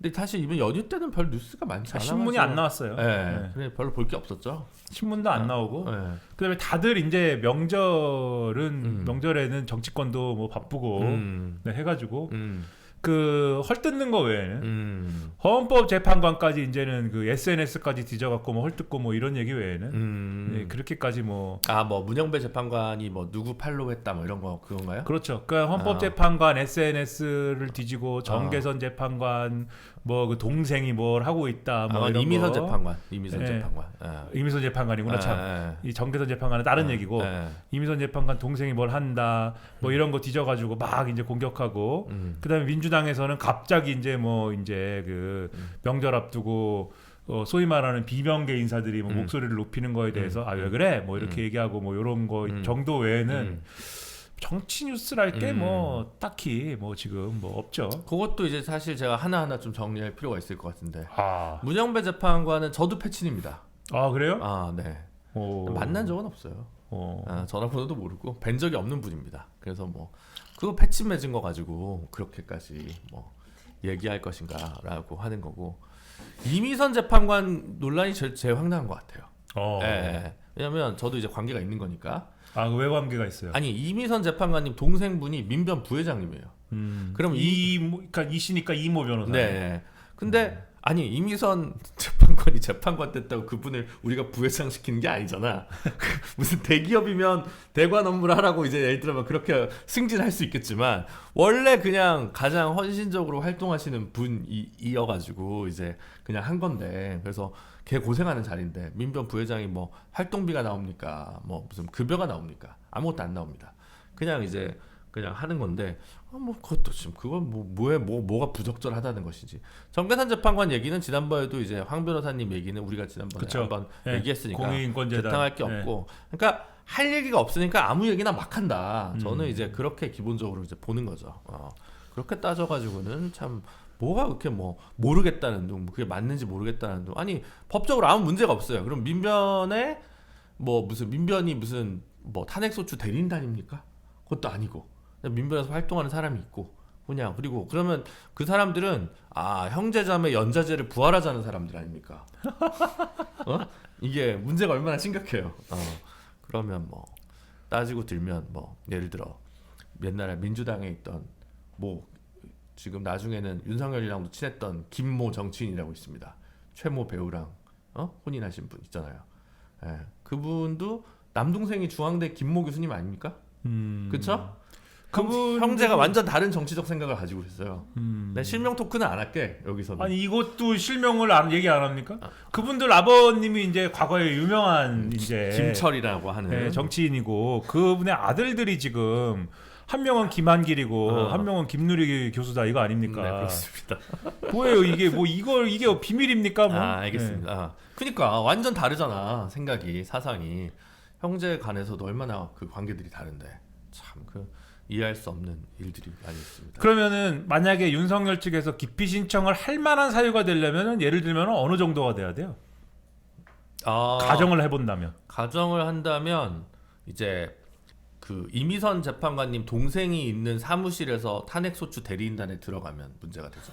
근데 사실 이번 연휴 때는 별 뉴스가 많지 않아. 신문이 안 나왔어요. 네. 그래 별로 볼 게 없었죠. 신문도 안 나오고. 네. 그다음에 다들 이제 명절에는 정치권도 뭐 바쁘고 네, 해가지고 그 헐뜯는 거 외에는 헌법재판관까지 이제는 그 SNS까지 뒤져갖고 뭐 헐뜯고 뭐 이런 얘기 외에는 네, 그렇게까지 뭐 뭐 문영배 재판관이 뭐 누구 팔로우했다 뭐 이런 거 그건가요? 그렇죠. 그러니까 헌법재판관 SNS를 뒤지고 정계선 재판관 뭐 그 동생이 뭘 하고 있다 뭐 이런 이미선 거. 재판관. 이미선 재판관이구나 참. 이 정계선 재판관은 다른 얘기고 이미선 재판관 동생이 뭘 한다 뭐 이런 거 뒤져가지고 막 이제 공격하고 그다음에 민주당에서는 갑자기 이제 뭐 이제 그 명절 앞두고 소위 말하는 비명계 인사들이 뭐 목소리를 높이는 거에 대해서 왜 그래 뭐 이렇게 얘기하고 뭐 이런 거 정도 외에는 정치 뉴스랄 게 뭐 딱히 뭐 지금 뭐 없죠. 그것도 이제 사실 제가 하나하나 좀 정리할 필요가 있을 것 같은데. 문영배 재판관은 저도 패친입니다. 그래요? 네. 만난 적은 없어요. 전화번호도 모르고 뵌 적이 없는 분입니다. 그래서 뭐 그거 패친 맺은 거 가지고 그렇게까지 뭐 얘기할 것인가라고 하는 거고. 이미선 재판관 논란이 제일 황당한 것 같아요. 왜냐면 저도 이제 관계가 있는 거니까. 왜 관계가 있어요? 아니 이미선 재판관님 동생분이 민변 부회장님이에요. 그럼 그러니까 이씨니까 이모 변호사. 네. 근데 아니 이미선 재판관이 재판관 됐다고 그분을 우리가 부회장 시키는 게 아니잖아. 무슨 대기업이면 대관 업무를 하라고 이제 예를 들면 그렇게 승진할 수 있겠지만 원래 그냥 가장 헌신적으로 활동하시는 분이어가지고 이제 그냥 한 건데 그래서 걔 고생하는 자리인데 민변 부회장이 뭐 활동비가 나옵니까? 뭐 무슨 급여가 나옵니까? 아무것도 안 나옵니다. 그냥 이제 그냥 하는 건데 뭐 그것도 지금 그건 뭐가 부적절하다는 것이지. 정계산 재판관 얘기는 지난번에도 이제 황 변호사님 얘기는 우리가 지난번에 한번 얘기했으니까 공익인권재단 대탕할 게 없고 그러니까 할 얘기가 없으니까 아무 얘기나 막 한다. 저는 이제 그렇게 기본적으로 이제 보는 거죠. 그렇게 따져가지고는 참 뭐가 그렇게 뭐 모르겠다는 둥 그게 맞는지 모르겠다는 둥 아니 법적으로 아무 문제가 없어요. 그럼 민변에 뭐 무슨 민변이 무슨 뭐 탄핵소추 대리인단입니까? 그것도 아니고 민변에서 활동하는 사람이 있고 그냥 그리고 그러면 그 사람들은 형제자매 연자제를 부활하자는 사람들 아닙니까? 이게 문제가 얼마나 심각해요. 그러면 뭐 따지고 들면 뭐 예를 들어 옛날에 민주당에 있던 뭐 지금 나중에는 윤석열이랑도 친했던 김모 정치인이라고 있습니다. 최모 배우랑 혼인하신 분 있잖아요. 그분도 남동생이 중앙대 김모 교수님 아닙니까? 그렇죠? 그분 형제가 완전 다른 정치적 생각을 가지고 있어요. 내 실명 토크는 안 할게 여기서는. 아니 이것도 실명을 얘기 안 합니까? 그분들 아버님이 이제 과거에 유명한 이제 김철이라고 하는 정치인이고 그분의 아들들이 지금 한 명은 김한길이고 한 명은 김누리 교수다 이거 아닙니까? 네, 그렇습니다. 뭐예요 이게 뭐 이게 비밀입니까? 뭐? 알겠습니다. 그러니까 완전 다르잖아 생각이 사상이 형제 간에서도 얼마나 그 관계들이 다른데 참 이해할 수 없는 일들이 많이 있습니다. 그러면은 만약에 윤석열 측에서 기피 신청을 할 만한 사유가 되려면은 예를 들면 어느 정도가 돼야 돼요? 가정을 해본다면. 가정을 한다면 이제 그 이미선 재판관님 동생이 있는 사무실에서 탄핵소추 대리인단에 들어가면 문제가 되죠.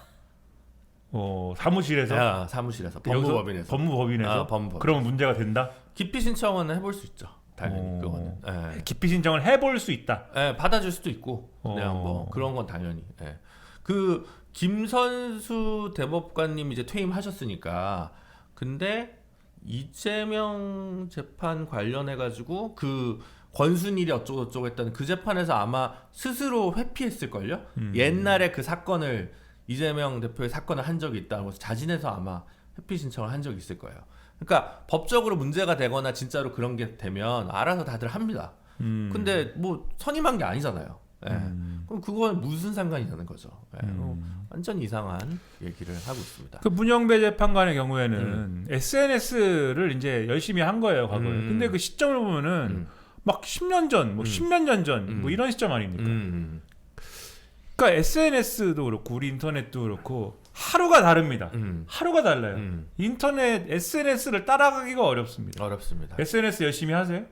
사무실에서? 사무실에서 법무법인에서. 법무법인에서? 그러면 문제가 된다? 기피 신청은 해볼 수 있죠. 당연히 그거는. 기피 신청을 해볼 수 있다. 받아줄 수도 있고 그냥 뭐 그런 건 당연히. 그 김선수 대법관님 이제 퇴임하셨으니까 근데 이재명 재판 관련해 가지고 그 권순일이 어쩌고 저쩌고 했다는 그 재판에서 아마 스스로 회피했을걸요? 옛날에 그 사건을 이재명 대표의 사건을 한 적이 있다고 해서 자진해서 아마 회피 신청을 한 적이 있을 거예요. 그러니까 법적으로 문제가 되거나 진짜로 그런 게 되면 알아서 다들 합니다. 근데 뭐 선임한 게 아니잖아요. 그럼 그건 무슨 상관이 있는 거죠. 완전 이상한 얘기를 하고 있습니다. 그 문영배 재판관의 경우에는 SNS를 이제 열심히 한 거예요, 과거에. 근데 그 시점을 보면은 막 10년 전, 뭐 10몇 년 전, 뭐 이런 시점 아닙니까? 그러니까 SNS도 그렇고 우리 인터넷도 그렇고 하루가 다릅니다. 하루가 달라요. 인터넷 SNS를 따라가기가 어렵습니다. SNS 열심히 하세요?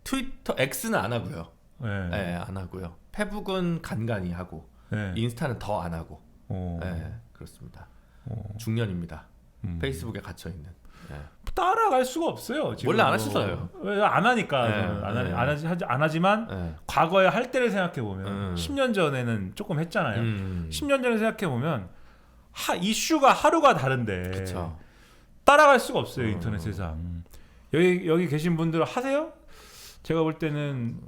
트위터 X는 안 하고요. 안 하고요. 페북은 간간히 하고 인스타는 더 안 하고 네, 그렇습니다. 중년입니다. 페이스북에 갇혀 있는. 네. 따라갈 수가 없어요. 지금 원래 안 하셨어요. 안 하니까 네. 안 하지만 네. 과거에 할 때를 생각해 보면 10년 전에는 조금 했잖아요. 10년 전에 생각해 보면 이슈가 하루가 다른데 그쵸. 따라갈 수가 없어요. 인터넷 세상. 여기 계신 분들 하세요? 제가 볼 때는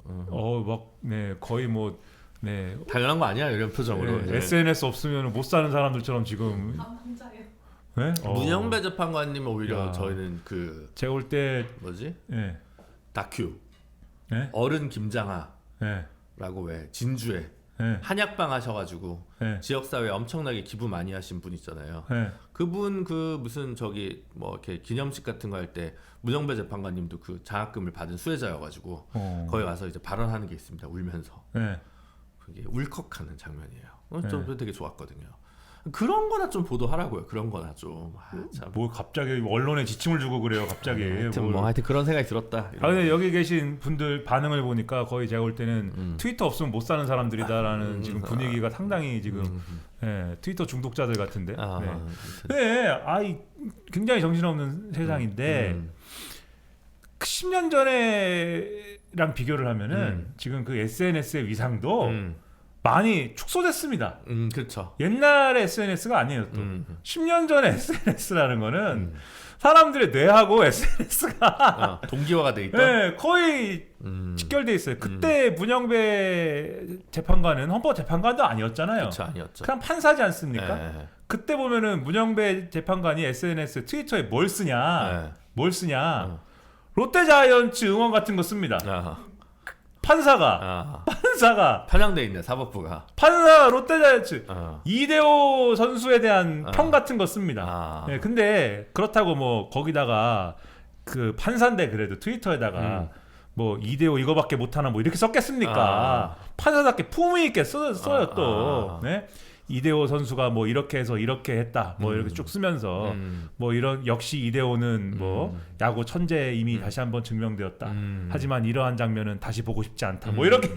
거의 뭐 당연한 거 아니야 이런 표정으로. 네. SNS 없으면 못 사는 사람들처럼 지금. 네? 문영배 재판관님 오히려 야. 저희는 제가 볼 때 뭐지? 네. 다큐 네? 어른 김장하라고 네. 왜 진주에 네. 한약방 하셔가지고 네. 지역사회에 엄청나게 기부 많이 하신 분 있잖아요. 네. 그분 무슨 저기 뭐 이렇게 기념식 같은 거 할 때 문영배 재판관님도 그 장학금을 받은 수혜자여가지고 거기 가서 이제 발언하는 게 있습니다. 울면서 네. 그게 울컥하는 장면이에요. 네. 좀 되게 좋았거든요. 그런 거나 좀 보도하라고요. 그런 거나 좀. 참. 뭐 갑자기 언론에 지침을 주고 그래요. 갑자기. 하여튼 그런 생각이 들었다. 근데 여기 계신 분들 반응을 보니까 거의 제가 볼 때는 트위터 없으면 못 사는 사람들이다라는 지금 분위기가 상당히 지금 트위터 중독자들 같은데. 굉장히 정신없는 세상인데 10년 전에랑 비교를 하면은 지금 그 SNS의 위상도 많이 축소됐습니다. 그렇죠. 옛날의 SNS가 아니에요. 또 10년 전에 SNS라는 거는 사람들의 뇌하고 SNS가 동기화가 돼 있다. 네, 거의 직결돼 있어요. 그때 문영배 재판관은 헌법재판관도 아니었잖아요. 그쵸, 아니었죠. 그냥 판사지 않습니까? 그때 보면은 문영배 재판관이 SNS, 트위터에 뭘 쓰냐? 롯데자이언츠 응원 같은 거 씁니다. 판사가 편향돼 있네 사법부가. 판사 롯데자이언츠 이대호 선수에 대한 평 같은 거 씁니다. 네, 근데 그렇다고 뭐 거기다가 그 판사인데 그래도 트위터에다가 뭐 이대호 이거밖에 못하나 뭐 이렇게 썼겠습니까? 판사답게 품위 있게 써요 또. 네? 이대호 선수가 뭐 이렇게 해서 이렇게 했다 뭐 이렇게 쭉 쓰면서 뭐 이런 역시 이대호는 뭐 야구 천재 이미 다시 한번 증명되었다. 하지만 이러한 장면은 다시 보고 싶지 않다. 뭐 이렇게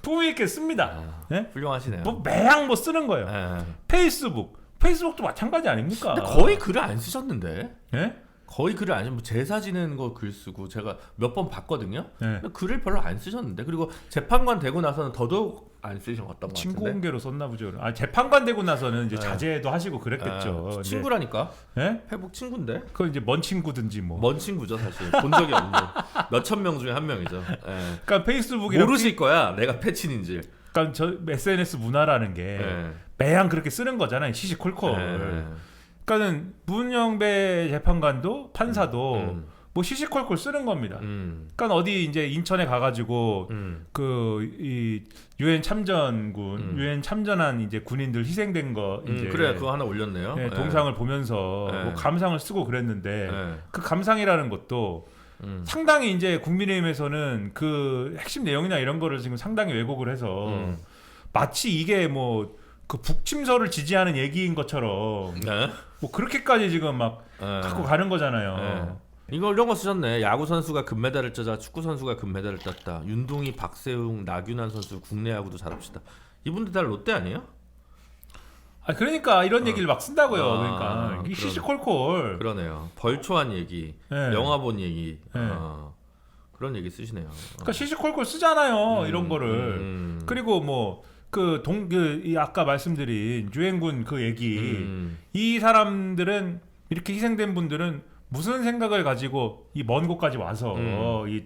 품위 있게 씁니다. 네? 훌륭하시네요. 뭐 매양 뭐 쓰는 거예요. 페이스북도 마찬가지 아닙니까? 근데 거의 글을 안 쓰셨는데. 네? 거의 글을 안 쓰고 제사 지내는 거 글 쓰고 제가 몇 번 봤거든요. 근데 글을 별로 안 쓰셨는데 그리고 재판관 되고 나서는 더더욱 안 쓰셨던 것 같은데. 친구 공개로 썼나 보죠. 재판관 되고 나서는 이제 자제도 하시고 그랬겠죠. 친구라니까. 네? 회복 친구인데. 그건 이제 먼 친구든지 뭐. 먼 친구죠 사실. 본 적이 없는 몇천 명 중에 한 명이죠. 그러니까 페이스북이 모르실 거야 내가 패친인지. 그러니까 저 SNS 문화라는 게 매양 그렇게 쓰는 거잖아요. 시시콜콜. 그러니까는 문영배 재판관도 판사도 뭐 시시콜콜 쓰는 겁니다. 그러니까 어디 이제 인천에 가가지고 이 유엔 참전군, 유엔 참전한 이제 군인들 희생된 거 이제 그래 그거 하나 올렸네요. 네, 동상을 보면서 뭐 감상을 쓰고 그랬는데 그 감상이라는 것도 상당히 이제 국민의힘에서는 그 핵심 내용이나 이런 거를 지금 상당히 왜곡을 해서 마치 이게 뭐 그 북침서를 지지하는 얘기인 것처럼 뭐 그렇게까지 지금 막 갖고 가는 거잖아요. 이런 거 쓰셨네. 야구 선수가 금메달을 따자 축구 선수가 금메달을 땄다. 윤동희, 박세웅, 나균환 선수 국내 야구도 잘합시다. 이분들 다 롯데 아니에요? 그러니까 이런 얘기를 막 쓴다고요. 그러니까 이게 시시콜콜. 그러네요. 벌초한 얘기, 영화 본 얘기, 그런 얘기 쓰시네요. 그러니까 시시콜콜 쓰잖아요. 이런 거를. 그리고 뭐 아까 말씀드린 유엔군 그 얘기, 이 사람들은 이렇게 희생된 분들은 무슨 생각을 가지고 이 먼 곳까지 와서 이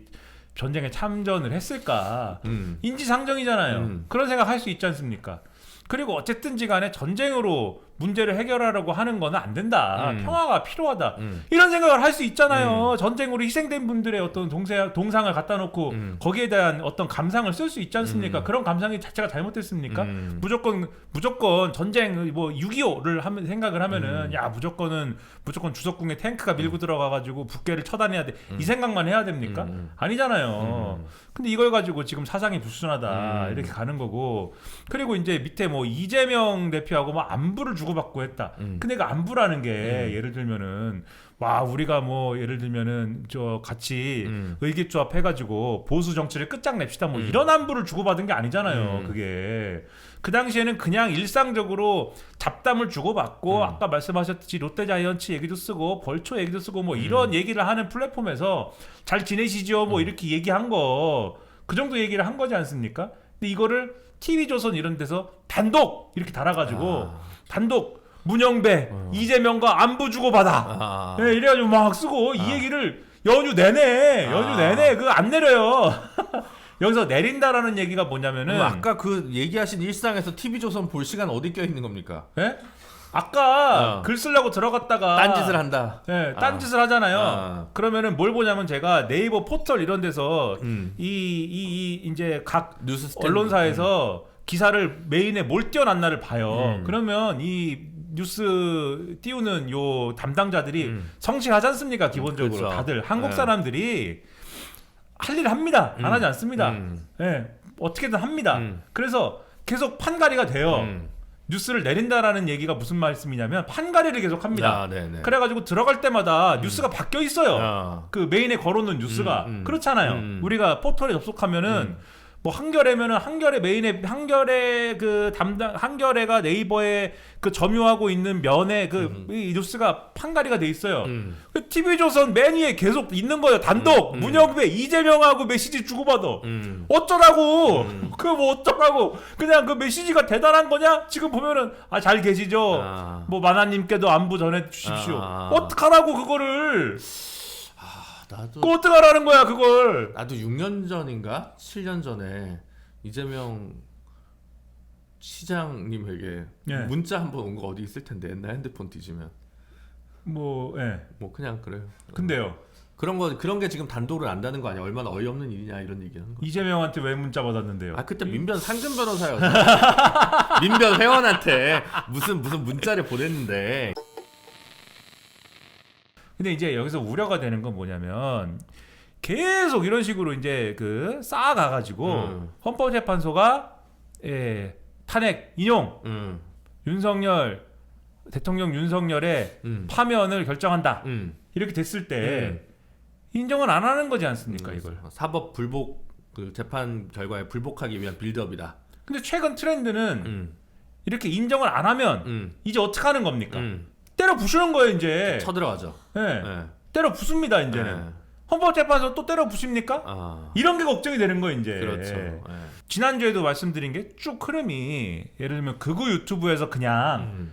전쟁에 참전을 했을까? 인지상정이잖아요. 그런 생각 할 수 있지 않습니까? 그리고 어쨌든지 간에 전쟁으로 문제를 해결하려고 하는 건 안 된다. 평화가 필요하다. 이런 생각을 할 수 있잖아요. 전쟁으로 희생된 분들의 어떤 동상을 갖다 놓고 거기에 대한 어떤 감상을 쓸 수 있지 않습니까? 그런 감상이 자체가 잘못됐습니까? 무조건 전쟁 뭐 6.25를 하면 생각을 하면은 야 무조건 주석궁에 탱크가 밀고 들어가가지고 북괴를 처단해야 돼. 이 생각만 해야 됩니까? 아니잖아요. 근데 이걸 가지고 지금 사상이 불순하다 이렇게 가는 거고, 그리고 이제 밑에 뭐 이재명 대표하고 뭐 안부를 주고 주고받고 했다. 근데 그 안부라는 게 예를 들면은 와 우리가 뭐 예를 들면은 저 같이 의기조합 해가지고 보수 정치를 끝장냅시다 뭐 이런 안부를 주고받은 게 아니잖아요. 그게 그 당시에는 그냥 일상적으로 잡담을 주고받고 아까 말씀하셨듯이 롯데자이언츠 얘기도 쓰고 벌초 얘기도 쓰고 뭐 이런 얘기를 하는 플랫폼에서 잘 지내시죠 뭐 이렇게 얘기한 거 그 정도 얘기를 한 거지 않습니까? 근데 이거를 TV조선 이런 데서 단독 이렇게 달아가지고 단독 문영배 이재명과 안부 주고받아 네, 이래가지고 막 쓰고 이 얘기를 연휴 내내 그거 안 내려요. 여기서 내린다라는 얘기가 뭐냐면은 아까 그 얘기하신 일상에서 TV조선 볼 시간 어디 껴 있는 겁니까? 네? 아까 글 쓰려고 들어갔다가 딴짓을 한다. 네, 딴짓을 하잖아요. 그러면은 뭘 보냐면 제가 네이버 포털 이런 데서 이 이제 각 뉴스 스탠드. 언론사에서 기사를 메인에 뭘 띄워놨나를 봐요. 그러면 이 뉴스 띄우는 요 담당자들이 성실하지 않습니까? 기본적으로 그렇죠. 다들 한국 사람들이 할 일을 합니다. 안 하지 않습니다. 네, 어떻게든 합니다. 그래서 계속 판가리가 돼요. 뉴스를 내린다라는 얘기가 무슨 말씀이냐면 판가리를 계속 합니다. 그래가지고 들어갈 때마다 뉴스가 바뀌어 있어요. 그 메인에 걸어놓은 뉴스가 그렇잖아요. 우리가 포털에 접속하면은 뭐 한겨레면은 한겨레 메인에 한겨레 그 담당 한겨레가 네이버에 그 점유하고 있는 면에 그 이 뉴스가 판가리가 돼 있어요. 그 TV조선 맨 위에 계속 있는 거예요. 단독 문영배 이재명하고 메시지 주고받아. 어쩌라고? 그 뭐 어쩌라고? 그냥 그 메시지가 대단한 거냐? 지금 보면은 아 잘 계시죠? 뭐 만화님께도 안부 전해 주십시오. 어떡하라고 그거를? 나도 그 어떡하라는 거야 그걸? 나도 6년 전인가 7년 전에 이재명 시장님에게 문자 한 번 온 거 어디 있을 텐데 옛날 핸드폰 뒤지면 뭐 그냥 그래요. 근데요. 그런 게 지금 단독으로 안다는 거 아니야? 얼마나 어이없는 일이냐 이런 얘기하는 거. 이재명한테 왜 문자 받았는데요? 아 그때 민변 상근 변호사였어. 민변 회원한테 무슨 문자를 보냈는데. 근데 이제 여기서 우려가 되는 건 뭐냐면 계속 이런 식으로 이제 그 쌓아가가지고 헌법재판소가 탄핵 인용 윤석열 대통령 윤석열의 파면을 결정한다 이렇게 됐을 때 인정을 안 하는 거지 않습니까 이걸? 사법 불복 그 재판 결과에 불복하기 위한 빌드업이다. 근데 최근 트렌드는 이렇게 인정을 안 하면 이제 어떻게 하는 겁니까? 때려 부수는 거예요 이제. 쳐들어가죠. 네. 때려 부숩니다 이제는. 헌법재판소 또 때려 부십니까? 이런 게 걱정이 되는 거예요 이제. 그렇죠. 지난주에도 말씀드린 게 쭉 흐름이 예를 들면 극우 유튜브에서 그냥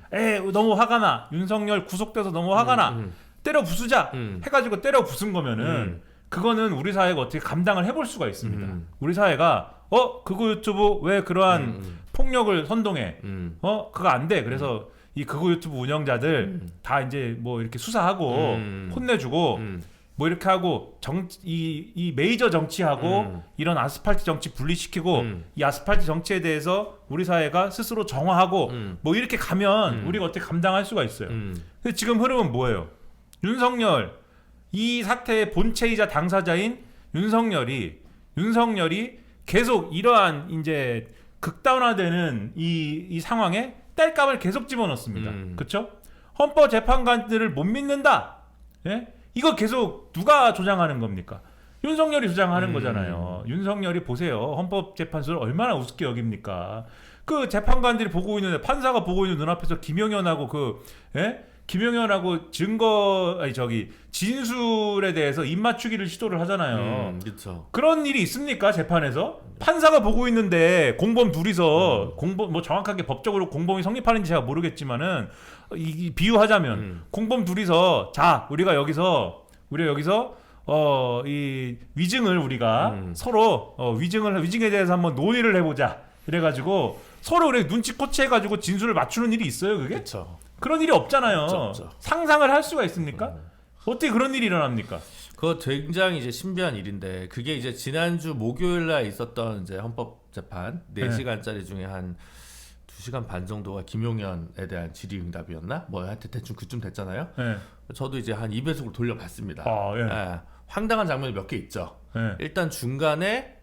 너무 화가 나 윤석열 구속돼서 너무 화가 나 때려 부수자 해가지고 때려 부순 거면은 그거는 우리 사회가 어떻게 감당을 해볼 수가 있습니다. 우리 사회가 극우 유튜브 왜 그러한 폭력을 선동해? 그거 안 돼. 그래서 이 극우 유튜브 운영자들 다 이제 뭐 이렇게 수사하고 혼내주고 뭐 이렇게 하고 이 메이저 정치하고 이런 아스팔트 정치 분리시키고 이 아스팔트 정치에 대해서 우리 사회가 스스로 정화하고 뭐 이렇게 가면 우리가 어떻게 감당할 수가 있어요. 근데 지금 흐름은 뭐예요? 윤석열 이 사태의 본체이자 당사자인 윤석열이 계속 이러한 이제 극단화되는 이 상황에 땔감을 계속 집어넣습니다. 그렇죠? 헌법재판관들을 못 믿는다. 예? 이거 계속 누가 조장하는 겁니까? 윤석열이 조장하는 거잖아요. 윤석열이 보세요. 헌법재판소를 얼마나 우습게 여깁니까? 그 재판관들이 보고 있는데 판사가 보고 있는 눈앞에서 김용현하고 김용현하고 진술에 대해서 입맞추기를 시도를 하잖아요. 그렇죠. 그런 일이 있습니까 재판에서? 판사가 보고 있는데 공범 둘이서 공범 뭐 정확하게 법적으로 공범이 성립하는지 제가 모르겠지만은 비유하자면 공범 둘이서 자 우리가 여기서 이 위증을 우리가 서로 위증에 대해서 한번 논의를 해보자 이래가지고 서로 우리 눈치코치 해가지고 진술을 맞추는 일이 있어요 그게? 그렇죠. 그런 일이 없잖아요. 없죠. 상상을 할 수가 있습니까? 어떻게 그런 일이 일어납니까? 그거 굉장히 이제 신비한 일인데 그게 이제 지난주 목요일 날 있었던 이제 헌법재판 4시간짜리 중에 한 2시간 반 정도가 김용현에 대한 질의응답이었나? 뭐 하여튼 대충 그쯤 됐잖아요. 저도 이제 한 2배속으로 돌려봤습니다. 황당한 장면이 몇 개 있죠. 일단 중간에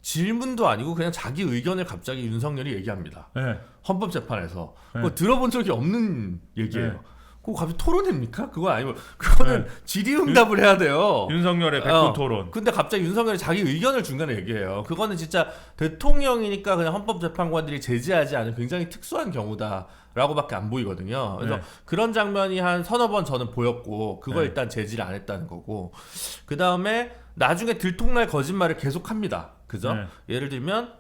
질문도 아니고 그냥 자기 의견을 갑자기 윤석열이 얘기합니다. 네. 헌법재판에서 네. 그거 들어본 적이 없는 얘기예요. 네. 그거 갑자기 토론입니까? 그거 아니면 그거는 네. 질의응답을 해야 돼요. 윤석열의 100분 토론. 근데 갑자기 윤석열이 자기 의견을 중간에 얘기해요. 그거는 진짜 대통령이니까 그냥 헌법재판관들이 제지하지 않은 굉장히 특수한 경우다라고밖에 안 보이거든요. 그래서 네. 그런 장면이 한 서너 번 저는 보였고 그걸 네. 일단 제지를 안 했다는 거고 그 다음에 나중에 들통날 거짓말을 계속합니다. 그죠? 네. 예를 들면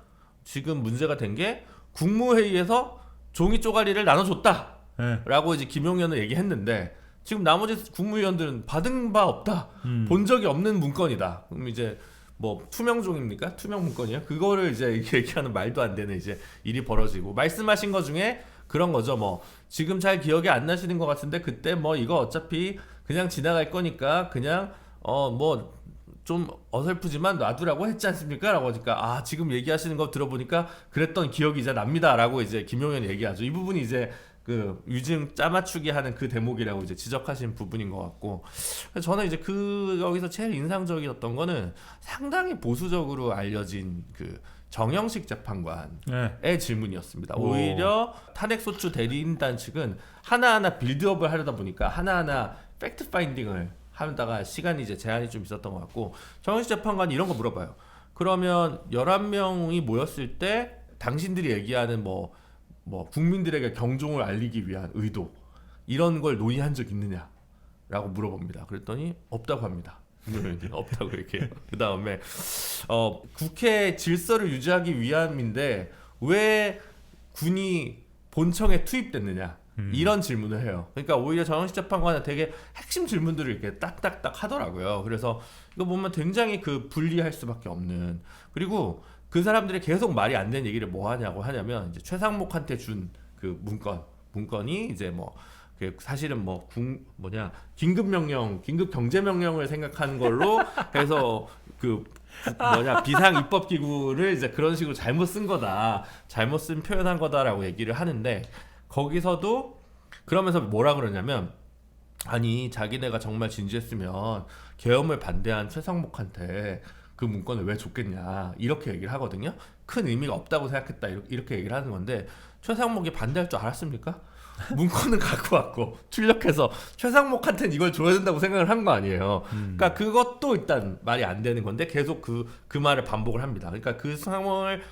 지금 문제가 된 게 국무회의에서 종이 쪼가리를 나눠줬다. 네. 라고 이제 김용현은 얘기했는데 지금 나머지 국무위원들은 받은 바 없다. 본 적이 없는 문건이다. 그럼 이제 뭐 투명종입니까? 투명 문건이요? 그거를 이제 얘기하는 말도 안 되는 이제 일이 벌어지고 말씀하신 것 중에 그런 거죠. 뭐 지금 잘 기억이 안 나시는 것 같은데 그때 뭐 이거 어차피 그냥 지나갈 거니까 그냥 뭐 좀 어설프지만 놔두라고 했지 않습니까? 라고 하니까 아 지금 얘기하시는 거 들어보니까 그랬던 기억이 이제 납니다. 라고 이제 김용현이 얘기하죠. 이 부분이 이제 그 유증 짜맞추기 하는 그 대목이라고 이제 지적하신 부분인 것 같고 저는 이제 그 여기서 제일 인상적이었던 거는 상당히 보수적으로 알려진 그 정영식 재판관의 네. 질문이었습니다. 오히려 탄핵소추 대리인단 측은 하나하나 빌드업을 하려다 보니까 하나하나 팩트 파인딩을 하다가 시간이 이제 제한이 좀 있었던 것 같고 정영식 재판관이 이런 거 물어봐요. 그러면 11명이 모였을 때 당신들이 얘기하는 뭐 국민들에게 경종을 알리기 위한 의도 이런 걸 논의한 적 있느냐라고 물어봅니다. 그랬더니 없다고 합니다. 없다고 얘기해요. 그 다음에 국회 질서를 유지하기 위함인데 왜 군이 본청에 투입됐느냐 이런 질문을 해요. 그러니까 오히려 정영식 재판관은 되게 핵심 질문들을 이렇게 딱딱딱 하더라고요. 그래서 이거 보면 굉장히 그 불리할 수밖에 없는 그리고 그 사람들이 계속 말이 안 되는 얘기를 뭐 하냐면 이제 최상목한테 준 그 문건이 이제 뭐 사실은 뭐 긴급 경제 명령을 생각하는 걸로 해서 비상 입법 기구를 이제 그런 식으로 잘못 쓴 거다, 잘못 쓴 표현한 거다라고 얘기를 하는데 거기서도 그러면서 뭐라 그러냐면 아니 자기네가 정말 진지했으면 계엄을 반대한 최상목한테 그 문건을 왜 줬겠냐 이렇게 얘기를 하거든요. 큰 의미가 없다고 생각했다 이렇게 얘기를 하는 건데 최상목이 반대할 줄 알았습니까? 문건은 갖고 왔고 출력해서 최상목한테는 이걸 줘야 된다고 생각을 한 거 아니에요. 그러니까 그것도 일단 말이 안 되는 건데 계속 그 말을 반복을 합니다. 그러니까 그 상황을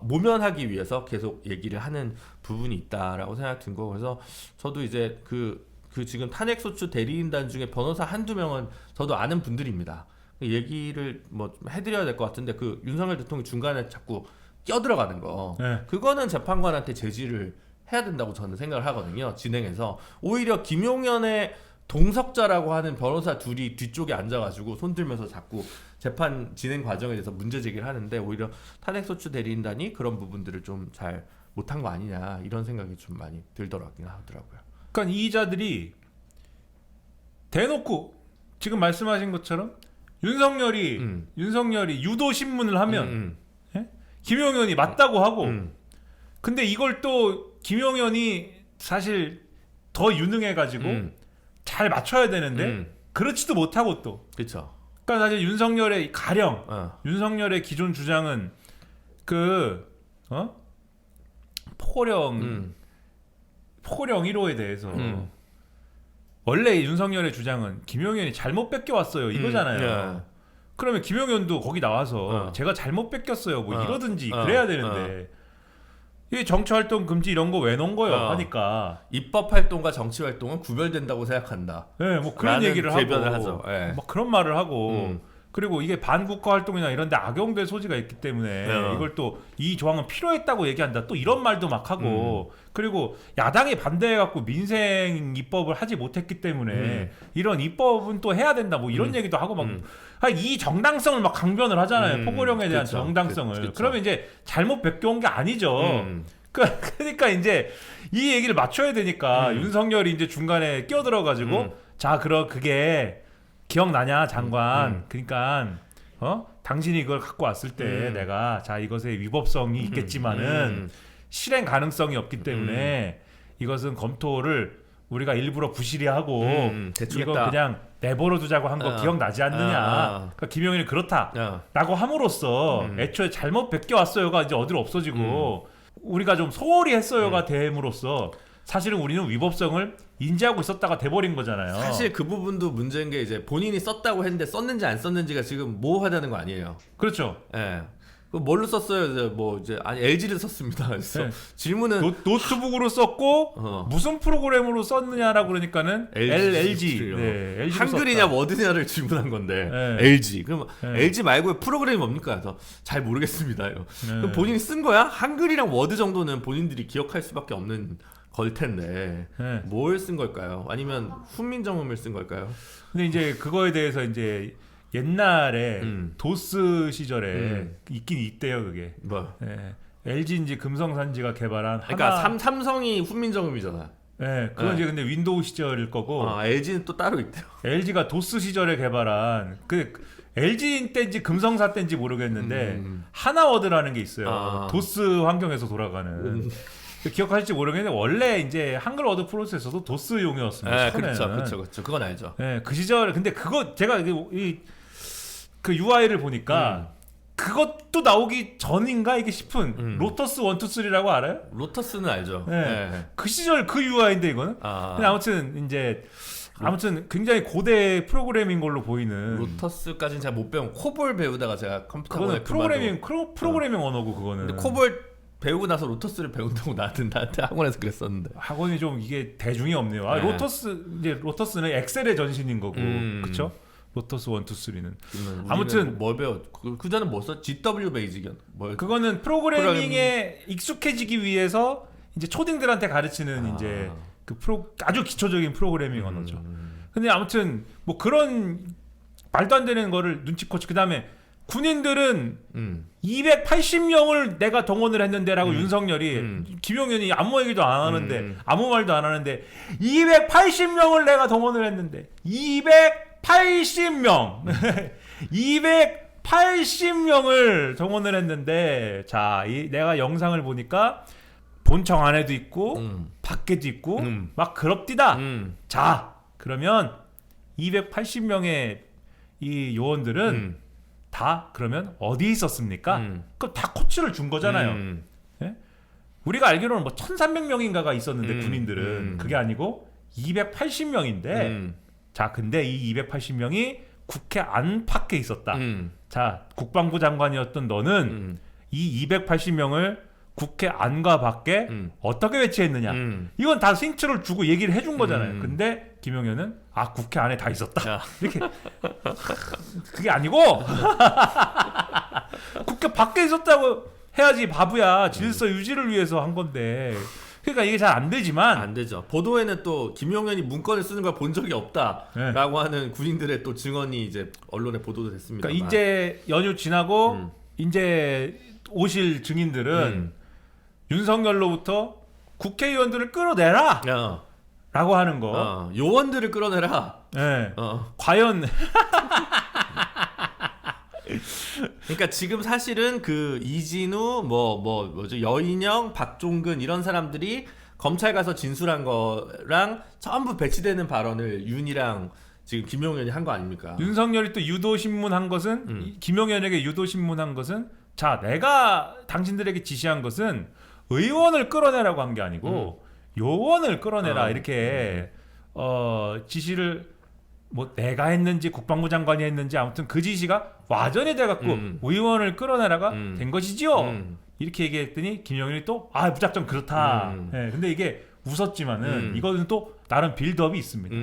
모면하기 위해서 계속 얘기를 하는 부분이 있다라고 생각 든 거. 그래서 저도 이제 그 지금 탄핵소추 대리인단 중에 변호사 한두 명은 저도 아는 분들입니다. 얘기를 뭐 해드려야 될 것 같은데 그 윤석열 대통령이 중간에 자꾸 끼어들어가는 거 그거는 재판관한테 제지를 해야 된다고 저는 생각을 하거든요. 진행해서 오히려 김용현의 동석자라고 하는 변호사 둘이 뒤쪽에 앉아가지고 손 들면서 자꾸 재판 진행 과정에 대해서 문제 제기를 하는데 오히려 탄핵소추 대리인단이 그런 부분들을 좀 잘 못한 거 아니냐 이런 생각이 좀 많이 들더라고요. 그러니까 이자들이 대놓고 지금 말씀하신 것처럼 윤석열이 유도 신문을 하면 김용현이 맞다고 하고 근데 이걸 또 김용현이 사실 더 유능해가지고 잘 맞춰야 되는데 그렇지도 못하고 또 그렇죠. 그러니까 사실 윤석열의 윤석열의 기존 주장은 포고령 1호에 대해서 원래 윤석열의 주장은 김용현이 잘못 뺏겨왔어요 이거잖아요. 그러면 김용현도 거기 나와서 제가 잘못 뺏겼어요 뭐 이러든지 그래야 되는데 이 정치활동 금지 이런 거 왜 넣은 거예요 하니까 입법활동과 정치활동은 구별된다고 생각한다. 네, 뭐 그런 얘기를 대변을 하고 하죠. 네. 막 그런 말을 하고 그리고 이게 반국가 활동이나 이런 데 악용될 소지가 있기 때문에 이걸 또 이 조항은 필요했다고 얘기한다 또 이런 말도 막 하고 그리고 야당이 반대해갖고 민생 입법을 하지 못했기 때문에 이런 입법은 또 해야 된다 뭐 이런 얘기도 하고 막 이 정당성을 막 강변을 하잖아요. 포고령에 대한 그쵸, 정당성을. 그쵸. 그러면 이제 잘못 베껴온 게 아니죠. 그러니까 이제 이 얘기를 맞춰야 되니까 윤석열이 이제 중간에 끼어들어가지고 자 그럼 그게 기억나냐 장관. 그러니까 당신이 이걸 갖고 왔을 때 내가 자 이것의 위법성이 있겠지만은 실행 가능성이 없기 때문에 이것은 검토를 우리가 일부러 부실이하고 이거 대충했다. 그냥 내버려 두자고 한 거 기억나지 않느냐. 그러니까 김용현이 그렇다라고 함으로써 애초에 잘못 베껴왔어요가 이제 어디로 없어지고 우리가 좀 소홀히 했어요가 됨으로써 사실은 우리는 위법성을 인지하고 있었다가 돼버린 거잖아요. 사실 그 부분도 문제인 게 이제 본인이 썼다고 했는데 썼는지 안 썼는지가 지금 모호하다는 거 아니에요. 그렇죠. 예. 그 뭘로 썼어요? 아니 LG를 썼습니다. 그래서 질문은 노트북으로 썼고 무슨 프로그램으로 썼느냐라고 그러니까는 LG. 네, 한글이냐 워드냐를 질문한 건데 LG. 그럼 LG 말고 프로그램이 뭡니까? 그래서 잘 모르겠습니다. 그럼 본인이 쓴 거야? 한글이랑 워드 정도는 본인들이 기억할 수밖에 없는 걸 텐데 뭘 쓴 걸까요? 아니면 훈민정음을 쓴 걸까요? 근데 이제 그거에 대해서 이제 옛날에 도스 시절에 있긴 있대요 그게. 뭐? LG인지 금성산지가 개발한 그러니까 삼성이 훈민정음이잖아. 네, 그건 이제 근데 윈도우 시절일 거고. LG는 또 따로 있대요. LG가 도스 시절에 개발한 LG 때인지 금성사 때인지 모르겠는데 하나워드라는 게 있어요. 도스 환경에서 돌아가는. 기억하실지 모르겠는데 원래 이제 한글 워드 프로세서도 도스용이었습니다. 그렇죠. 그건 알죠. 네, 그 시절 근데 그거 제가 그 UI를 보니까 그것도 나오기 전인가 이게 싶은 로터스 1, 2, 3라고 알아요? 로터스는 알죠. 그 시절 그 UI인데 이거는. 근데 아무튼 굉장히 고대 프로그래밍 걸로 보이는. 로터스까지는 제가 못 배운 코볼 배우다가 제가 컴퓨터 학원에 프로그래밍 언어고 그거는. 근데 코볼 배우고 나서 로터스를 배운다고 나한테 학원에서 그랬었는데 학원이 좀 이게 대중이 없네요. 로터스는 엑셀의 전신인 거고, 그렇죠? 로터스 1, 2, 3는 아무튼 뭘 배워? 그 전에 뭐 써? GW 베이직이야. 그거는 프로그래밍에 익숙해지기 위해서 이제 초딩들한테 가르치는 이제 아주 기초적인 프로그래밍 언어죠. 근데 아무튼 뭐 그런 말도 안 되는 거를 눈치코치 그다음에 군인들은 280명을 내가 동원을 했는데라고 윤석열이 김용현이 아무 얘기도 안 하는데 아무 말도 안 하는데 280명을 내가 동원을 했는데 280명 280명을 동원을 했는데 자, 내가 영상을 보니까 본청 안에도 있고 밖에도 있고 막 그럽디다. 자, 그러면 280명의 이 요원들은 다 그러면 어디 있었습니까? 그럼 다 코치를 준 거잖아요. 예? 우리가 알기로는 뭐 1,300명인가가 있었는데 군인들은 그게 아니고 280명인데 자, 근데 이 280명이 국회 안팎에 있었다. 자, 국방부 장관이었던 너는 이 280명을 국회 안과 밖에 어떻게 배치했느냐? 이건 다 힌트를 주고 얘기를 해준 거잖아요. 근데 김용현은 국회 안에 다 있었다. 이렇게 그게 아니고 국회 밖에 있었다고 해야지 바보야. 질서 유지를 위해서 한 건데. 그러니까 이게 잘 안 되지만 안 되죠. 보도에는 또 김용현이 문건을 쓰는 걸 본 적이 없다라고 하는 군인들의 또 증언이 이제 언론에 보도도 됐습니다. 그러니까 이제 연휴 지나고 이제 오실 증인들은 윤석열로부터 국회의원들을 끌어내라 라고 하는 거. 요원들을 끌어내라. 네. 과연 그러니까 지금 사실은 그 이진우 뭐죠 여인영 박종근 이런 사람들이 검찰 가서 진술한 거랑 전부 배치되는 발언을 윤이랑 지금 김용현이 한 거 아닙니까? 윤석열이 또 유도 신문한 것은 김용현에게 유도 신문한 것은 자, 내가 당신들에게 지시한 것은 의원을 끌어내라고 한 게 아니고 요원을 끌어내라 이렇게 지시를 뭐 내가 했는지 국방부 장관이 했는지 아무튼 그 지시가 와전이 돼갖고 의원을 끌어내라가 된 것이지요. 이렇게 얘기했더니 김용현이 또 무작정 그렇다. 근데 이게 웃었지만은 이거는 또 나름 빌드업이 있습니다.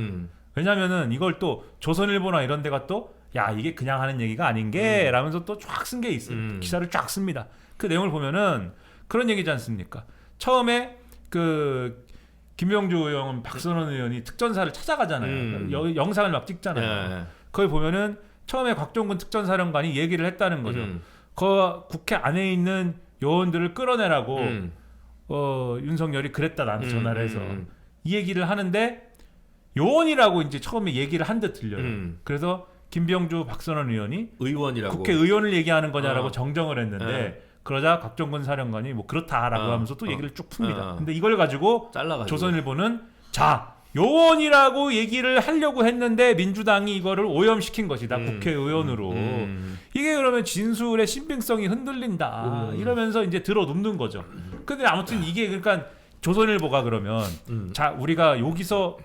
왜냐면은 이걸 또 조선일보나 이런 데가 또 야, 이게 그냥 하는 얘기가 아닌 게 라면서 또 쫙 쓴 게 있어요. 기사를 쫙 씁니다. 그 내용을 보면은 그런 얘기지 않습니까? 처음에 그 김명주 의원은 박선원 의원이 특전사를 찾아가잖아요. 영상을 막 찍잖아요. 거기 보면은 처음에 곽종근 특전사령관이 얘기를 했다는 거죠. 그 국회 안에 있는 요원들을 끌어내라고 윤석열이 그랬다 나한테 전화를 해서 이 얘기를 하는데 요원이라고 이제 처음에 얘기를 한 듯 들려요. 그래서 김병주 박선원 의원이 의원이라고 국회의원을 얘기하는 거냐라고 정정을 했는데 그러자 곽종근 사령관이 뭐 그렇다라고 하면서 또 얘기를 쭉 풉니다. 근데 이걸 가지고 조선일보는 자, 요원이라고 얘기를 하려고 했는데 민주당이 이거를 오염시킨 것이다. 국회의원으로. 이게 그러면 진술의 신빙성이 흔들린다. 이러면서 이제 들어눕는 거죠. 근데 아무튼 이게 그러니까 조선일보가 그러면 자 우리가 여기서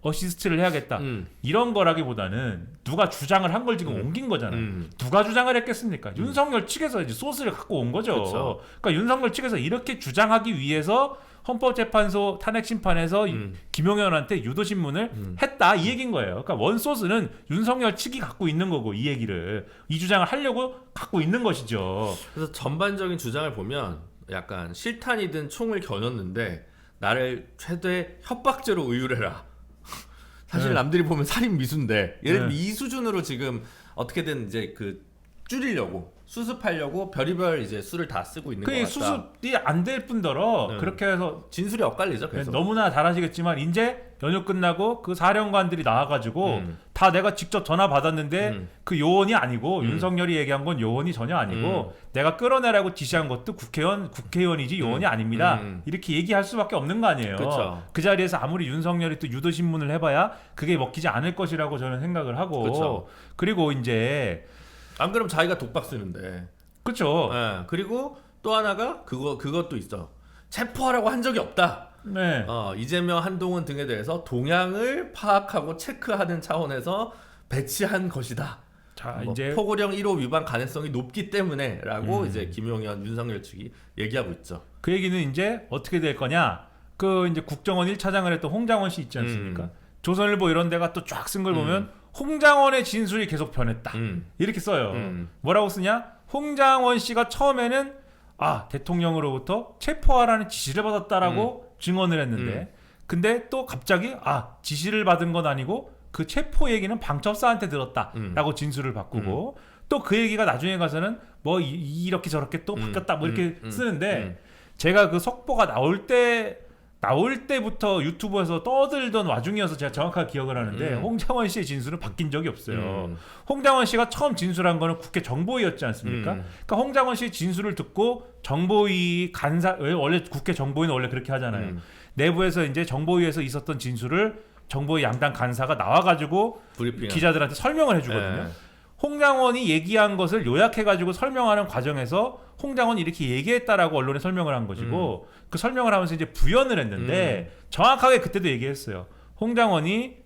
어시스트를 해야겠다. 이런 거라기보다는 누가 주장을 한 걸 지금 옮긴 거잖아요. 누가 주장을 했겠습니까? 윤석열 측에서 이제 소스를 갖고 온 거죠. 그쵸. 그러니까 윤석열 측에서 이렇게 주장하기 위해서 헌법재판소 탄핵 심판에서 김용현한테 유도신문을 했다 이 얘기인 거예요. 그러니까 원 소스는 윤석열 측이 갖고 있는 거고 이 얘기를 이 주장을 하려고 갖고 있는 것이죠. 그래서 전반적인 주장을 보면 약간 실탄이든 총을 겨눴는데 나를 최대 협박죄로 의율해라. 사실 남들이 보면 살인 미수인데 예를 들면 이 수준으로 지금 어떻게든 이제 그 줄이려고 수습하려고 별의별 이제 수를 다 쓰고 있는 것 같다. 수습이 안 될 뿐더러 그렇게 해서 진술이 엇갈리죠. 계속. 너무나 잘 아시겠지만 이제 연휴 끝나고 그 사령관들이 나와가지고 다 내가 직접 전화 받았는데 그 요원이 아니고 윤석열이 얘기한 건 요원이 전혀 아니고 내가 끌어내라고 지시한 것도 국회의원이지 요원이 아닙니다. 이렇게 얘기할 수밖에 없는 거 아니에요. 그쵸. 그 자리에서 아무리 윤석열이 또 유도신문을 해봐야 그게 먹히지 않을 것이라고 저는 생각을 하고 그쵸. 그리고 이제 안 그러면 자기가 독박 쓰는데. 그렇죠. 예. 그리고 또 하나가 그것도 있어. 체포하라고 한 적이 없다. 네. 이재명, 한동훈 등에 대해서 동향을 파악하고 체크하는 차원에서 배치한 것이다. 자 뭐 이제 포고령 1호 위반 가능성이 높기 때문에라고 이제 김용현, 윤석열 측이 얘기하고 있죠. 그 얘기는 이제 어떻게 될 거냐? 그 이제 국정원 1차장을 했던 홍장원 씨 있지 않습니까? 조선일보 이런 데가 또 쫙 쓴 걸 보면 홍장원의 진술이 계속 변했다. 이렇게 써요. 뭐라고 쓰냐? 홍장원 씨가 처음에는 대통령으로부터 체포하라는 지시를 받았다라고 증언을 했는데 근데 또 갑자기 지시를 받은 건 아니고 그 체포 얘기는 방첩사한테 들었다라고 진술을 바꾸고 또 그 얘기가 나중에 가서는 뭐 이렇게 저렇게 또 바뀌었다 뭐 이렇게 쓰는데 제가 그 속보가 나올 때부터 유튜브에서 떠들던 와중이어서 제가 정확하게 기억을 하는데 홍장원 씨의 진술은 바뀐 적이 없어요. 홍장원 씨가 처음 진술한 거는 국회 정보위였지 않습니까? 그러니까 홍장원 씨의 진술을 듣고 정보위 간사 원래 국회 정보위는 원래 그렇게 하잖아요. 내부에서 이제 정보위에서 있었던 진술을 정보위 양당 간사가 나와가지고 기자들한테 설명을 해주거든요. 홍장원이 얘기한 것을 요약해가지고 설명하는 과정에서 홍장원이 이렇게 얘기했다라고 언론에 설명을 한 것이고 그 설명을 하면서 이제 부연을 했는데 정확하게 그때도 얘기했어요. 홍장원이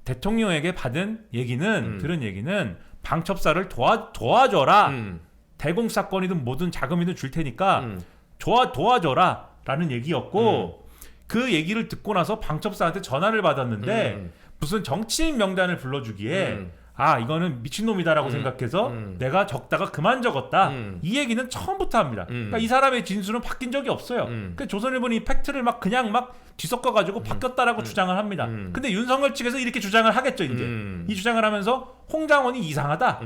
대통령에게 받은 얘기는 들은 얘기는 방첩사를 도와줘라. 대공 사건이든 뭐든 자금이든 줄 테니까 도와줘라 라는 얘기였고 그 얘기를 듣고 나서 방첩사한테 전화를 받았는데 무슨 정치인 명단을 불러주기에 이거는 미친놈이다라고 생각해서 내가 적다가 그만 적었다. 이 얘기는 처음부터 합니다. 그러니까 이 사람의 진술은 바뀐 적이 없어요. 그러니까 조선일보는 이 팩트를 그냥 뒤섞어가지고 바뀌었다라고 주장을 합니다. 근데 윤석열 측에서 이렇게 주장을 하겠죠. 이제 이 주장을 하면서 홍장원이 이상하다.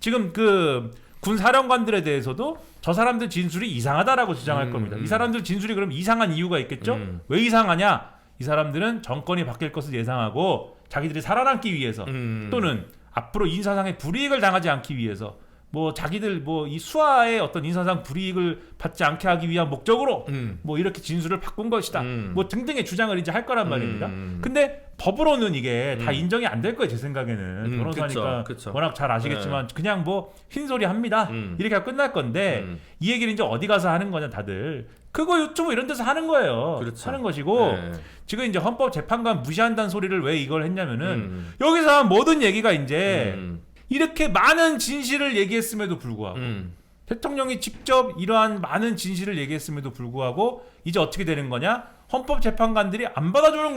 지금 그 군 사령관들에 대해서도 저 사람들 진술이 이상하다라고 주장할 겁니다. 이 사람들 진술이 그럼 이상한 이유가 있겠죠? 왜 이상하냐? 이 사람들은 정권이 바뀔 것을 예상하고 자기들이 살아남기 위해서 또는 앞으로 인사상의 불이익을 당하지 않기 위해서 뭐 자기들 뭐 이 수하의 어떤 인사상 불이익을 받지 않게 하기 위한 목적으로 뭐 이렇게 진술을 바꾼 것이다. 뭐 등등의 주장을 이제 할 거란 말입니다. 근데 법으로는 이게 다 인정이 안 될 거예요. 제 생각에는 변호사니까 그쵸. 워낙 잘 아시겠지만 그냥 뭐 흰소리 합니다. 이렇게 하고 끝날 건데 이 얘기를 이제 어디 가서 하는 거냐 다들. 그거 유튜브 이런 데서 하는 거예요. 그렇죠. 하는 것이고 지금 이제 헌법재판관 무시한다는 소리를 왜 이걸 했냐면은 여기서 한 모든 얘기가 이제 이렇게 많은 진실을 얘기했음에도 불구하고 대통령이 직접 이러한 많은 진실을 얘기했음에도 불구하고 이제 어떻게 되는 거냐? 헌법재판관들이 안 받아준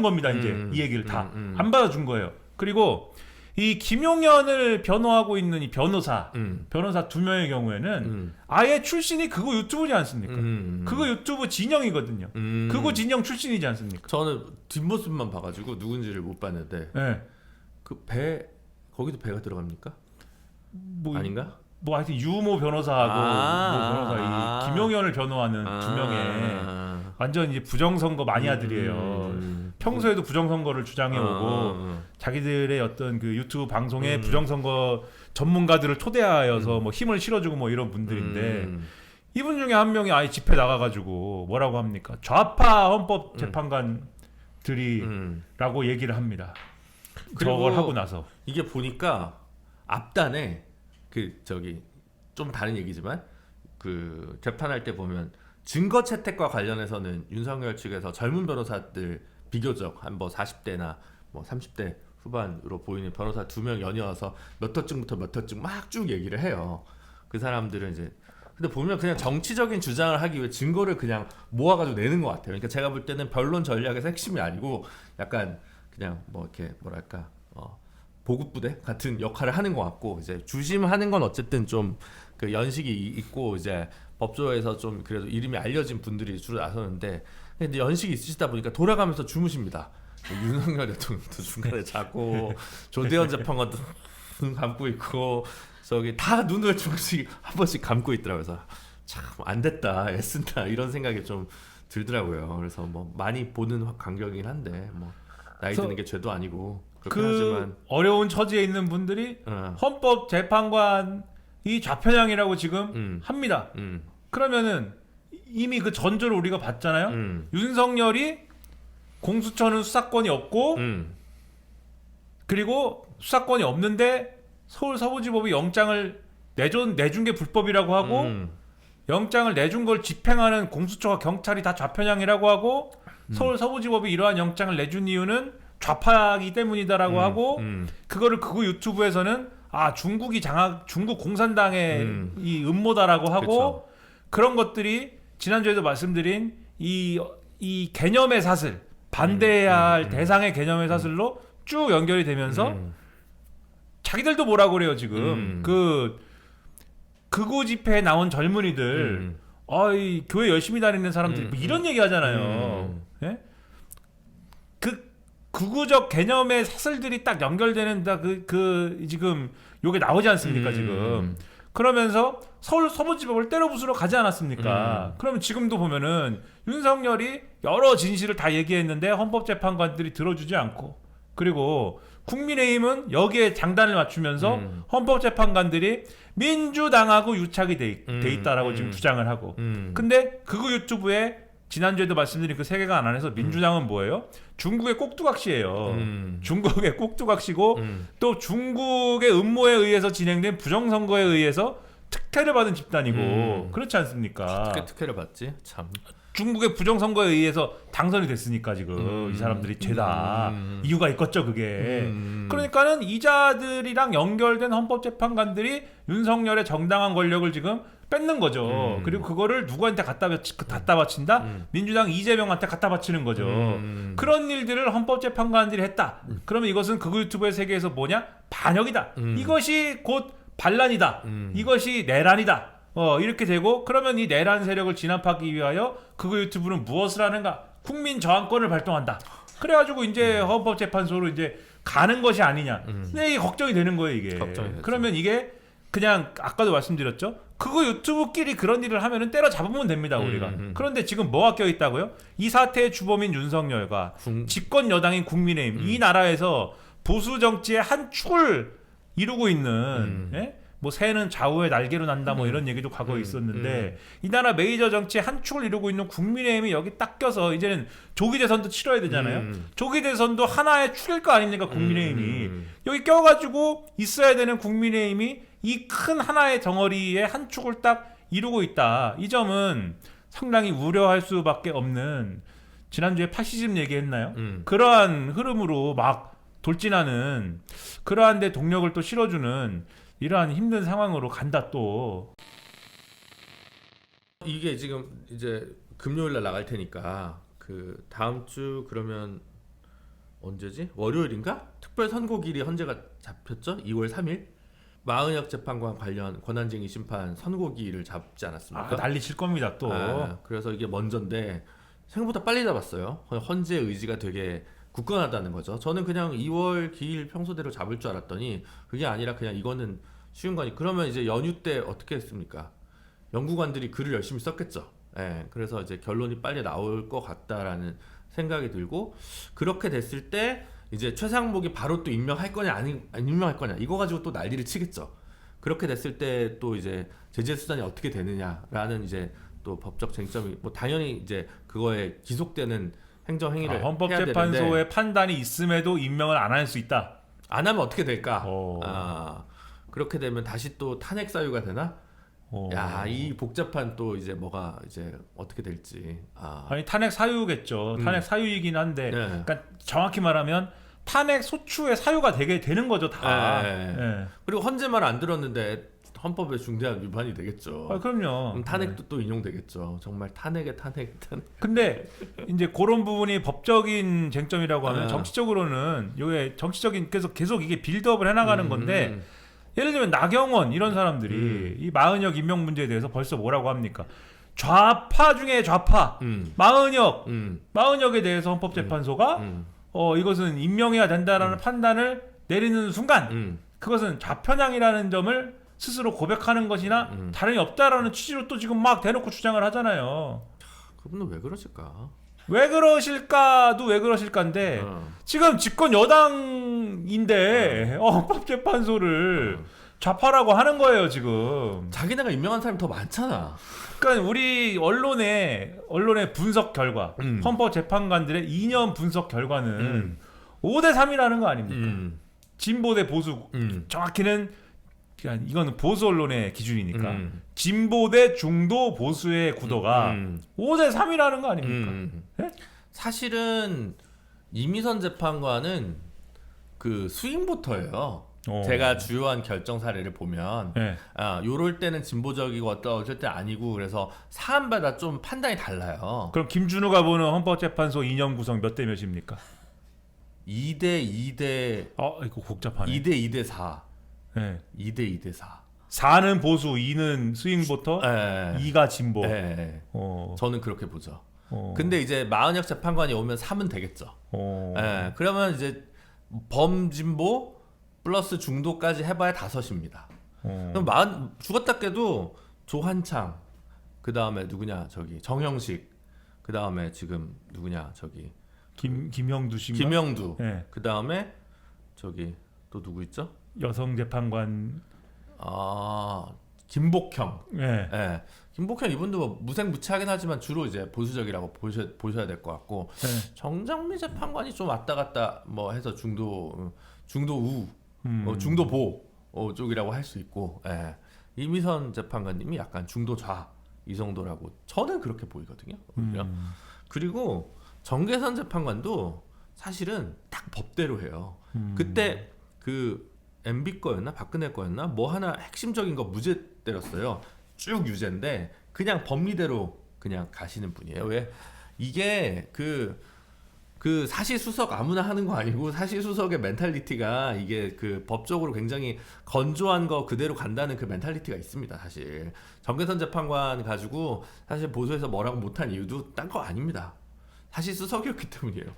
겁니다. 이제 이 얘기를 다 안 받아준 거예요. 그리고 이 김용현을 변호하고 있는 이 변호사 두 명의 경우에는 아예 출신이 그거 유튜브지 않습니까? 그거 유튜브 진영이거든요. 그거 진영 출신이지 않습니까? 저는 뒷모습만 봐가지고 누군지를 못 봤는데 네. 그 배 거기도 배가 들어갑니까? 뭐, 아닌가? 뭐 하여튼 유모 변호사하고 뭐 변호사 이 김용현을 변호하는 두 명의 완전 이제 부정선거 마니아들이에요. 평소에도 부정선거를 주장해오고 자기들의 어떤 그 유튜브 방송에 부정선거 전문가들을 초대하여서 뭐 힘을 실어주고 뭐 이런 분들인데 이분 중에 한 명이 아예 집회 나가가지고 뭐라고 합니까? 좌파 헌법재판관 들이라고 얘기를 합니다. 그리고 저걸 하고 나서 이게 보니까 앞단에 좀 다른 얘기지만 그 재판할 때 보면 증거 채택과 관련해서는 윤석열 측에서 젊은 변호사들 비교적 한 뭐 40대나 뭐 30대 후반으로 보이는 변호사 2명 연이어서 몇 호증부터 몇 호증 막 쭉 얘기를 해요. 그 사람들은 이제 근데 보면 그냥 정치적인 주장을 하기 위해 증거를 그냥 모아가지고 내는 것 같아요. 그러니까 제가 볼 때는 변론 전략에서 핵심이 아니고 약간 그냥 뭐 이렇게 뭐랄까 보급부대 같은 역할을 하는 것 같고 이제 주심하는 건 어쨌든 좀 그 연식이 있고 이제 법조에서 좀 그래도 이름이 알려진 분들이 주로 나서는데 근데 연식이 있으시다 보니까 돌아가면서 주무십니다. 윤석열 대통령도 중간에 자고 조대현 재판관도 눈 감고 있고 저기 다 눈을 조금씩 한 번씩 감고 있더라고요. 그래서 참 안 됐다, 애쓴다 이런 생각이 좀 들더라고요. 그래서 뭐 많이 보는 광경이긴 한데 뭐 나이 드는 게 죄도 아니고 그렇긴 하지만 어려운 처지에 있는 분들이 헌법 재판관이 좌편향이라고 지금 합니다. 그러면은 이미 그 전조를 우리가 봤잖아요. 윤석열이 공수처는 수사권이 없고 그리고 수사권이 없는데 서울 서부지법이 영장을 내준 게 불법이라고 하고 영장을 내준 걸 집행하는 공수처와 경찰이 다 좌편향이라고 하고 서울 서부지법이 이러한 영장을 내준 이유는 좌파이기 때문이다라고 하고 그거를 극우 유튜브에서는 중국 공산당의 이 음모다라고 하고 그쵸. 그런 것들이 지난주에도 말씀드린 이 개념의 사슬 반대해야 할 대상의 개념의 사슬로 쭉 연결이 되면서 자기들도 뭐라고 그래요 지금 그 극우 집회에 나온 젊은이들 이 교회 열심히 다니는 사람들이 뭐 이런 얘기 하잖아요. 예? 그 극우적 개념의 사슬들이 딱 연결되는 지금 요게 나오지 않습니까 지금. 그러면서 서울 서부지법을 때려 부수러 가지 않았습니까? 그러면 지금도 보면은 윤석열이 여러 진실을 다 얘기했는데 헌법재판관들이 들어주지 않고 그리고 국민의힘은 여기에 장단을 맞추면서 헌법재판관들이 민주당하고 유착이 돼 있다라고 지금 주장을 하고 근데 그거 유튜브에 지난주에도 말씀드린 그 세계관 안에서 민주당은 뭐예요? 중국의 꼭두각시예요. 중국의 꼭두각시고 또 중국의 음모에 의해서 진행된 부정선거에 의해서 특혜를 받은 집단이고 그렇지 않습니까? 특혜를 받지 참. 중국의 부정선거에 의해서 당선이 됐으니까 지금 이 사람들이 죄다 이유가 있겠죠 그게. 그러니까는 이자들이랑 연결된 헌법재판관들이 윤석열의 정당한 권력을 지금 뺏는 거죠. 그리고 그거를 누구한테 갖다 바친다? 민주당 이재명한테 갖다 바치는 거죠. 그런 일들을 헌법재판관들이 했다. 그러면 이것은 극우 유튜브의 세계에서 뭐냐? 반역이다. 이것이 곧 반란이다. 이것이 내란이다. 이렇게 되고 그러면 이 내란 세력을 진압하기 위하여 극우 유튜브는 무엇을 하는가? 국민 저항권을 발동한다. 그래가지고 이제 헌법재판소로 이제 가는 것이 아니냐. 근데 이게 걱정이 되는 거예요 이게. 그러면 이게 그냥 아까도 말씀드렸죠. 그거 유튜브끼리 그런 일을 하면은 때려잡으면 됩니다 우리가. 그런데 지금 뭐가 껴있다고요? 이 사태의 주범인 윤석열과 집권 여당인 국민의힘 이 나라에서 보수 정치의 한 축을 이루고 있는 예? 뭐 새는 좌우의 날개로 난다 뭐 이런 얘기도 과거에 있었는데 이 나라 메이저 정치의 한 축을 이루고 있는 국민의힘이 여기 딱 껴서 이제는 조기 대선도 치러야 되잖아요. 조기 대선도 하나의 축일 거 아닙니까 국민의힘이. 여기 껴가지고 있어야 되는 국민의힘이 이 큰 하나의 덩어리의 한 축을 딱 이루고 있다. 이 점은 상당히 우려할 수밖에 없는 지난주에 파시즘 얘기했나요? 그러한 흐름으로 막 돌진하는 그러한 데 동력을 또 실어주는 이러한 힘든 상황으로 간다 또. 이게 지금 이제 금요일날 나갈 테니까 그 다음 주 그러면 언제지? 월요일인가? 특별 선고일이 헌재가 잡혔죠? 2월 3일 마은혁 재판관 관련 권한쟁의 심판 선고기일을 잡지 않았습니까? 난리 칠 겁니다 또. 그래서 이게 먼저인데 생각보다 빨리 잡았어요. 헌재 의지가 되게 굳건하다는 거죠. 저는 그냥 2월 기일 평소대로 잡을 줄 알았더니 그게 아니라 그냥 이거는 쉬운 거니. 그러면 이제 연휴 때 어떻게 했습니까? 연구관들이 글을 열심히 썼겠죠. 그래서 이제 결론이 빨리 나올 것 같다라는 생각이 들고 그렇게 됐을 때 이제 최상목이 바로 또 임명할 거냐 안 임명할 거냐 이거 가지고 또 난리를 치겠죠. 그렇게 됐을 때 또 이제 제재 수단이 어떻게 되느냐라는 이제 또 법적 쟁점이 뭐 당연히 이제 그거에 기속되는 행정행위를 해야 되는데 헌법재판소의 판단이 있음에도 임명을 안 할 수 있다. 안 하면 어떻게 될까? 오. 그렇게 되면 다시 또 탄핵 사유가 되나? 오. 야, 이 복잡한 또 이제 뭐가 이제 어떻게 될지. 아니 탄핵 사유겠죠. 탄핵 사유이긴 한데, 네. 그러니까 정확히 말하면 탄핵 소추의 사유가 되게 되는 거죠 다. 네. 그리고 헌재 말 안 들었는데 헌법에 중대한 위반이 되겠죠. 그럼요. 그럼 탄핵도 또 인용되겠죠. 정말 탄핵에 탄핵. 근데 이제 그런 부분이 법적인 쟁점이라고 하면 정치적으로는 이게 정치적인 계속 이게 빌드업을 해나가는 건데. 예를 들면 나경원 이런 사람들이 이 마은혁 임명 문제에 대해서 벌써 뭐라고 합니까? 좌파 중에 좌파 마은혁에 대해서 헌법재판소가 이것은 임명해야 된다라는 판단을 내리는 순간 그것은 좌편향이라는 점을 스스로 고백하는 것이나 다름이 없다라는 취지로 또 지금 막 대놓고 주장을 하잖아요. 그분은 왜 그러실까? 왜 그러실까도 왜 그러실까인데 지금 집권 여당인데 헌법재판소를 좌파라고 하는 거예요 지금. 자기네가 임명한 사람이 더 많잖아. 그러니까 우리 언론의 분석 결과 헌법재판관들의 2년 분석 결과는 5대 3이라는 거 아닙니까? 진보 대 보수. 정확히는 그러니까 이거는 보수 언론의 기준이니까 진보 대 중도 보수의 구도가 5대 3이라는 거 아닙니까? 네? 사실은 이미선 재판관은 그 스윙보터예요. 제가 주요한 결정 사례를 보면 요럴 때는 진보적이고 어쩔 때 아니고 그래서 사안마다 좀 판단이 달라요. 그럼 김준우가 보는 헌법재판소 2년 구성 몇 대 몇입니까? 2대 2대 이거 복잡하네. 2대 2대 4. 네. 2대 2대 4. 4는 보수, 2는 스윙보터, 2가 진보. 저는 그렇게 보죠. 근데 이제 마은혁 재판관이 오면 3은 되겠죠. 그러면 이제 범진보 플러스 중도까지 해봐야 5입니다. 그럼 죽었다 깨도 조한창, 그 다음에 누구냐 저기 정형식, 그 다음에 지금 누구냐 저기 김형두 씨인가? 김형두, 그 다음에 저기 또 누구 있죠? 여성 재판관 김복형. 김복형 이분도 뭐 무색무취하긴 하지만 주로 이제 보수적이라고 보셔야 될 것 같고 정정미 재판관이 좀 왔다 갔다 뭐 해서 중도 우, 중도 보 쪽이라고 할 수 있고 이미선 재판관님이 약간 중도 좌 이 정도라고 저는 그렇게 보이거든요. 그리고 정계선 재판관도 사실은 딱 법대로 해요. 그때 그 MB 거였나 박근혜 거였나 뭐 하나 핵심적인 거 무죄 때렸어요. 쭉 유죄인데 그냥 법리대로 그냥 가시는 분이에요. 왜 이게 그 사시수석 아무나 하는 거 아니고 사시수석의 멘탈리티가 이게 그 법적으로 굉장히 건조한 거 그대로 간다는 그 멘탈리티가 있습니다. 사실 정계선 재판관 가지고 사실 보수에서 뭐라고 못한 이유도 딴 거 아닙니다. 사시수석이었기 때문이에요.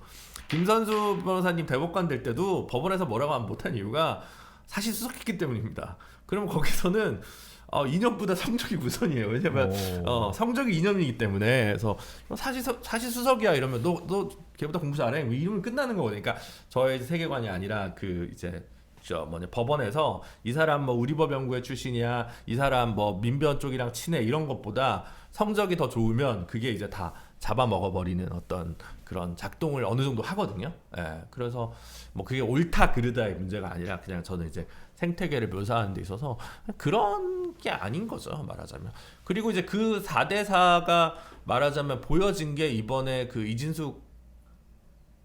김선수 변호사님 대법관 될 때도 법원에서 뭐라고 못한 이유가 사시수석했기 때문입니다. 그러면 거기서는 2년보다 성적이 우선이에요. 왜냐면 성적이 2년이기 때문에. 그래서 사시수석이야 이러면 너 걔보다 공부 잘해 이러면 끝나는 거거든요. 그러니까 저의 세계관이 아니라 그 이제 법원에서 이 사람 뭐 우리법 연구회 출신이야, 이 사람 뭐 민변 쪽이랑 친해 이런 것보다 성적이 더 좋으면 그게 이제 다 잡아먹어버리는 어떤 그런 작동을 어느 정도 하거든요. 그래서 뭐 그게 옳다 그르다의 문제가 아니라 그냥 저는 이제 생태계를 묘사하는 데 있어서 그런 게 아닌 거죠, 말하자면. 그리고 이제 그 4대 4가 말하자면 보여진 게 이번에 그 이진숙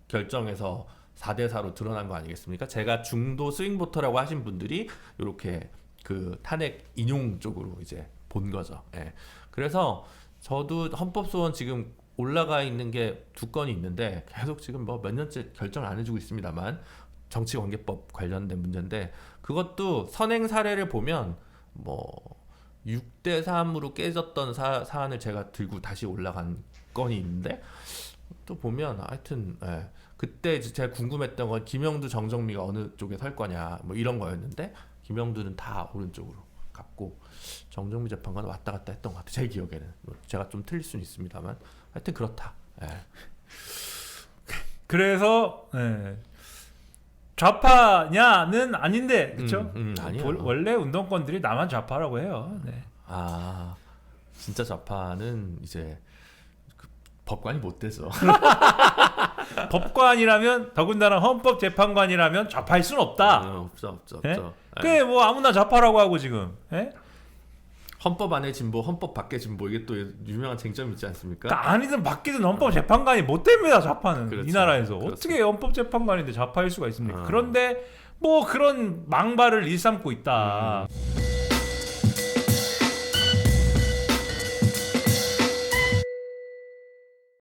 결정에서 4대 4로 드러난 거 아니겠습니까? 제가 중도 스윙보터라고 하신 분들이 이렇게 그 탄핵 인용 쪽으로 이제 본 거죠. 그래서 저도 헌법소원 지금 올라가 있는 게 2건이 있는데 계속 지금 뭐 몇 년째 결정을 안 해주고 있습니다만 정치관계법 관련된 문제인데 그것도 선행 사례를 보면 뭐 6대 3으로 깨졌던 사안을 제가 들고 다시 올라간 건이 있는데 또 보면 하여튼 그때 제가 궁금했던 건 김영두 정정미가 어느 쪽에 설 거냐 뭐 이런 거였는데 김영두는 다 오른쪽으로 갔고 정정미 재판관은 왔다 갔다 했던 것 같아요. 제 기억에는 제가 좀 틀릴 수는 있습니다만 하여튼 그렇다. 그래서 좌파냐는 아닌데 그렇죠? 원래 운동권들이 나만 좌파라고 해요. 진짜 좌파는 이제 법관이 못 돼서. 법관이라면 더군다나 헌법재판관이라면 좌파일 수는 없다. 없죠. 예? 그게 뭐 아무나 좌파라고 하고 지금. 예? 헌법 안의 진보, 헌법 밖의 진보 이게 또 유명한 쟁점이 있지 않습니까? 그러니까 아니든 밖이든 헌법재판관이 못 됩니다. 좌파는 그렇죠. 이 나라에서 그렇죠. 어떻게 헌법재판관인데 좌파일 수가 있습니까? 어. 그런데 뭐 그런 망발을 일삼고 있다.